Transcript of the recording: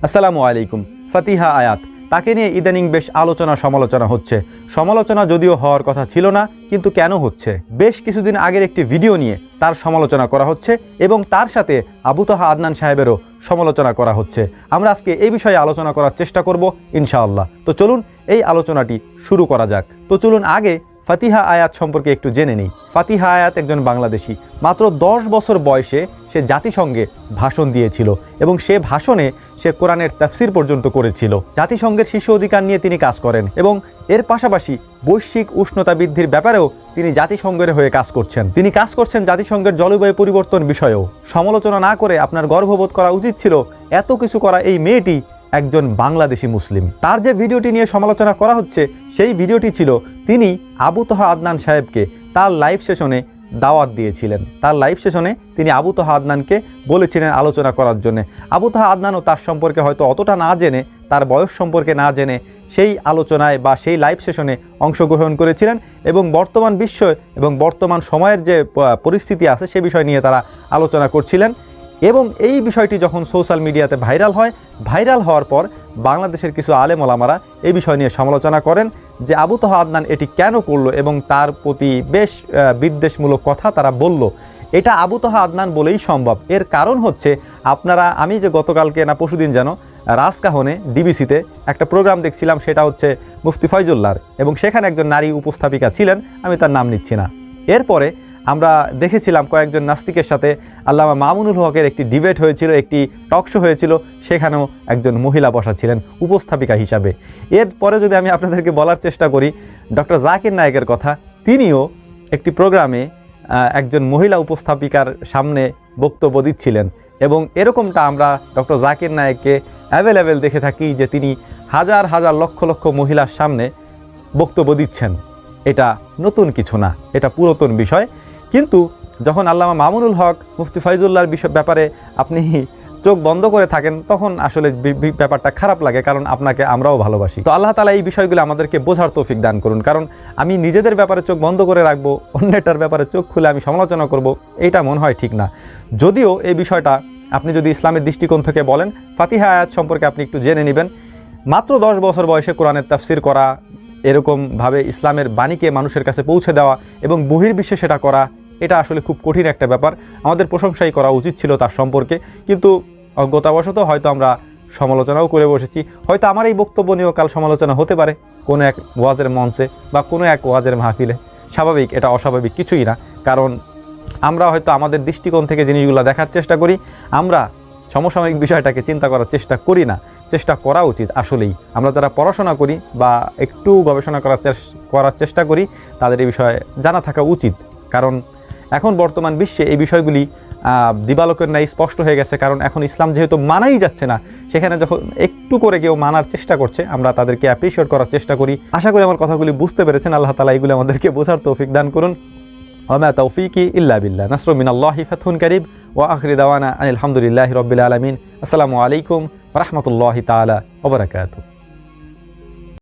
আসসালামু আলাইকুম। ফাতিহা আয়াত তাকে নিয়ে ইদানিং বেশ আলোচনা সমালোচনা হচ্ছে। সমালোচনা যদিও হওয়ার কথা ছিল না, কিন্তু কেন হচ্ছে? বেশ কিছুদিন আগের একটি ভিডিও নিয়ে তার সমালোচনা করা হচ্ছে এবং তার সাথে আবু তাহা আদনান সাহেবেরও সমালোচনা করা হচ্ছে। আমরা আজকে এই বিষয়ে আলোচনা করার চেষ্টা করব ইনশাআল্লাহ। তো চলুন এই আলোচনাটি শুরু করা যাক। তো চলুন আগে ফাতিহা আয়াত সম্পর্কে একটু জেনে নিই। ফাতিহা আয়াত একজন বাংলাদেশি, মাত্র 10 বছর বয়সে সে জাতিসংঘে ভাষণ দিয়েছিল এবং সে ভাষণে সে কোরআনের তাফসির পর্যন্ত করেছিল। জাতিসংঘের শিশু অধিকার নিয়ে তিনি কাজ করেন এবং এর পাশাপাশি বৈশ্বিক উষ্ণতা বৃদ্ধির ব্যাপারেও তিনি জাতিসংঘের হয়ে কাজ করছেন। তিনি কাজ করছেন জাতিসংঘের জলবায়ু পরিবর্তন বিষয়েও। সমালোচনা না করে আপনার গর্ববোধ করা উচিত ছিল, এত কিছু করা এই মেয়েটি একজন বাংলাদেশি মুসলিম। তার যে ভিডিওটি নিয়ে সমালোচনা করা হচ্ছে সেই ভিডিওটি ছিল তিনি আবু তাহা আদনান সাহেবকে তার লাইভ সেশনে দাওয়াত দিয়েছিলেন। তার লাইভ সেশনে তিনি আবু তাহা আদনানকে বলেছিলেন আলোচনা করার জন্য। আবু তাহা আদনানও তার সম্পর্কে হয়তো অতটা না জেনে, তার বয়স সম্পর্কে না জেনে সেই আলোচনায় বা সেই লাইভ সেশনে অংশগ্রহণ করেছিলেন এবং বর্তমান বিশ্ব এবং বর্তমান সময়ের যে পরিস্থিতি আছে সে বিষয় নিয়ে তারা আলোচনা করছিলেন। এবং এই বিষয়টি যখন সোশ্যাল মিডিয়াতে ভাইরাল হওয়ার পর বাংলাদেশের কিছু আলেম ওলামারা এই বিষয় নিয়ে সমালোচনা করেন যে আবু তাহা আদনান এটি কেন করলো এবং তার প্রতি বেশ বিদ্বেষমূলক কথা তারা বলল। এটা আবু তাহা আদনান বলেই সম্ভব। এর কারণ হচ্ছে আমি যে গতকালকে না পরশুদিন যেন রাজকাহনে ডিবিসিতে একটা প্রোগ্রাম দেখছিলাম, সেটা হচ্ছে মুফতি ফয়জুল্লাহর, এবং সেখানে একজন নারী উপস্থাপিকা ছিলেন, আমি তার নাম নিচ্ছি না। এরপরে আমরা দেখেছিলাম কয়েকজন নাস্তিকের সাথে আল্লামা মামুনুল হকের একটি ডিবেট হয়েছিল, একটি টক শো হয়েছিল, সেখানেও একজন মহিলা বসা ছিলেন উপস্থাপিকা হিসাবে। এরপরে যদি আমি আপনাদেরকে বলার চেষ্টা করি ডক্টর জাকির নায়েকের কথা, তিনিও একটি প্রোগ্রামে একজন মহিলা উপস্থাপিকার সামনে বক্তব্য দিচ্ছিলেন এবং এরকমটা আমরা ডক্টর জাকির নায়েককে অ্যাভেলেবেল দেখে থাকি যে তিনি হাজার হাজার লক্ষ লক্ষ মহিলার সামনে বক্তব্য দিচ্ছেন। এটা নতুন কিছু না, এটা পুরাতন বিষয়। কিন্তু যখন আল্লামা মামুনুল হক মুফতি ফয়জুল্লাহর ব্যাপারে আপনি চোখ বন্ধ করে থাকেন তখন আসলে ব্যাপারটা খারাপ লাগে, কারণ আপনাকে আমরাও ভালোবাসি। তো আল্লাহ তাআলা এই বিষয়গুলো আমাদেরকে বোঝার তৌফিক দান করুন, কারণ আমি নিজেদের ব্যাপারে চোখ বন্ধ করে রাখবো, অন্যটার ব্যাপারে চোখ খুলে আমি সমালোচনা করব, এটা মনে হয় ঠিক না। যদিও এই বিষয়টা আপনি যদি ইসলামের দৃষ্টিকোণ থেকে বলেন, ফাতিহা আয়াত সম্পর্কে আপনি একটু জেনে নেবেন। মাত্র 10 বছর বয়সে কোরআনের তাফসির করা, এরকমভাবে ইসলামের বাণীকে মানুষের কাছে পৌঁছে দেওয়া এবং বহির্বিশ্বে সেটা করা, এটা আসলে খুব কঠিন একটা ব্যাপার। আমাদের প্রশংসাই করা উচিত ছিল তার সম্পর্কে, কিন্তু অজ্ঞতাবশত হয়তো আমরা সমালোচনাও করে বসেছি। হয়তো আমার এই বক্তব্য নিয়েও কাল সমালোচনা হতে পারে কোনো এক ওয়াজের মঞ্চে বা কোনো এক ওয়াজের মাহফিলে। স্বাভাবিক, এটা অস্বাভাবিক কিছুই না, কারণ আমরা হয়তো আমাদের দৃষ্টিকোণ থেকে জিনিসগুলো দেখার চেষ্টা করি, আমরা সমসাময়িক বিষয়টাকে চিন্তা করার চেষ্টা করি না। চেষ্টা করা উচিত আসলেই। আমরা যারা পড়াশোনা করি বা একটু গবেষণা করার চেষ্টা করি তাদের এই বিষয়ে জানা থাকা উচিত, কারণ এখন বর্তমান বিশ্বে এই বিষয়গুলি দিবালোকের ন্যায় স্পষ্ট হয়ে গেছে। কারণ এখন ইসলাম যেহেতু মানাই যাচ্ছে না, সেখানে যখন একটু করে কেউ মানার চেষ্টা করছে আমরা তাদেরকে অ্যাপ্রিশিয়েট করার চেষ্টা করি। আশা করি আমার কথাগুলি বুঝতে পেরেছেন। আল্লাহ তাআলা এগুলো আমাদেরকে বোঝার তৌফিক দান করুন। ওয়া মা তাওফীকি ইল্লা বিল্লাহ। নাসরুম মিনাল্লাহি ফাতহুন কারীব ওয়া আখিরু দাওয়ানা আনিল হামদুলিল্লাহি রাব্বিল আলামিন। আসসালামু আলাইকুম ওয়া রাহমাতুল্লাহি তাআলা ওয়া বারাকাতুহু।